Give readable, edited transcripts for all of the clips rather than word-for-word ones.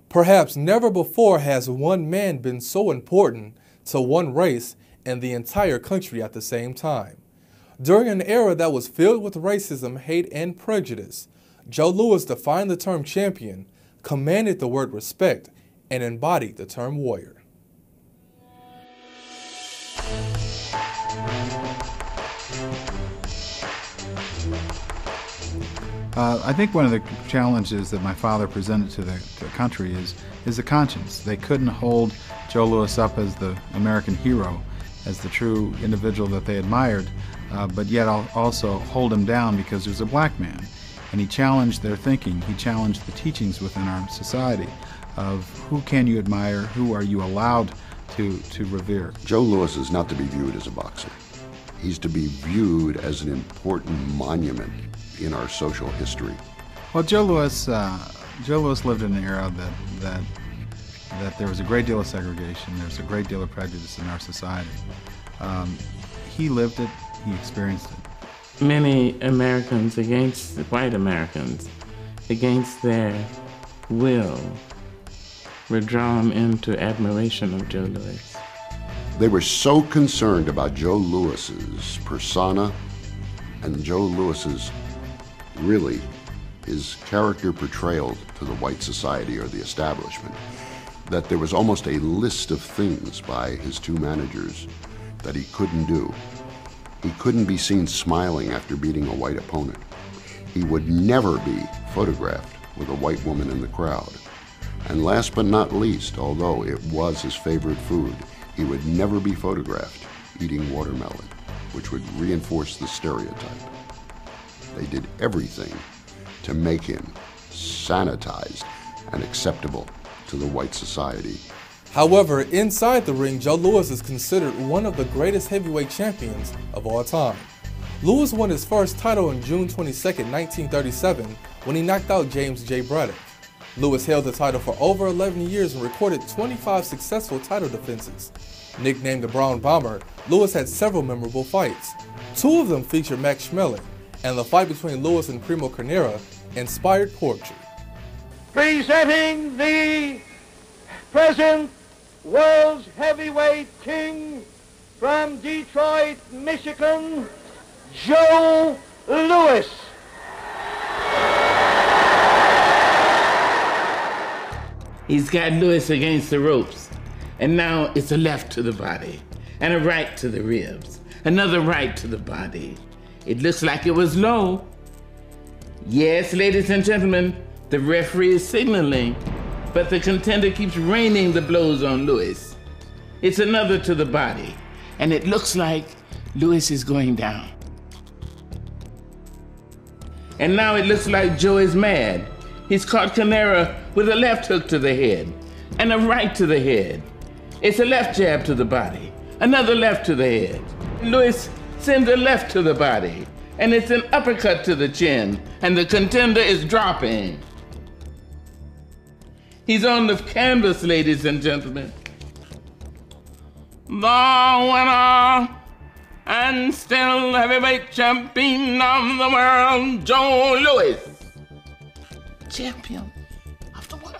Perhaps never before has one man been so important to one race and the entire country at the same time. During an era that was filled with racism, hate, and prejudice, Joe Louis defined the term champion, commanded the word respect, and embodied the term warrior. I think one of the challenges that my father presented to the country is the conscience. They couldn't hold Joe Louis up as the American hero, as the true individual that they admired, but yet also hold him down because he was a black man. And he challenged their thinking. He challenged the teachings within our society of who can you admire, who are you allowed to revere. Joe Louis is not to be viewed as a boxer. He's to be viewed as an important monument in our social history. Well, Joe Louis lived in an era that there was a great deal of segregation, there's a great deal of prejudice in our society. He lived it, he experienced it. Many Americans, against white Americans, against their will, were drawn into admiration of Joe Louis. They were so concerned about Joe Louis's persona and Joe Louis's really his character portrayal to the white society or the establishment, that there was almost a list of things by his two managers that he couldn't do. He couldn't be seen smiling after beating a white opponent. He would never be photographed with a white woman in the crowd. And last but not least, although it was his favorite food, he would never be photographed eating watermelon, which would reinforce the stereotype. They did everything to make him sanitized and acceptable to the white society. However, inside the ring, Joe Louis is considered one of the greatest heavyweight champions of all time. Louis won his first title on June 22, 1937, when he knocked out James J. Braddock. Louis held the title for over 11 years and recorded 25 successful title defenses. Nicknamed the Brown Bomber, Louis had several memorable fights. Two of them featured Max Schmeling, and the fight between Louis and Primo Carnera inspired poetry. Presenting the present world's heavyweight king from Detroit, Michigan, Joe Louis. He's got Louis against the ropes, and now it's a left to the body, and a right to the ribs, another right to the body. It looks like it was low. Yes, ladies and gentlemen, the referee is signaling, but the contender keeps raining the blows on Louis. It's another to the body, and it looks like Louis is going down. And now it looks like Joe is mad. He's caught Carnera with a left hook to the head and a right to the head. It's a left jab to the body, another left to the head. Louis sends a left to the body, and it's an uppercut to the chin, and the contender is dropping. He's on the canvas, ladies and gentlemen. The winner and still heavyweight champion of the world, Joe Louis. Champion of the world.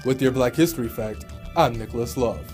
With your Black History Fact, I'm Nicholas Love.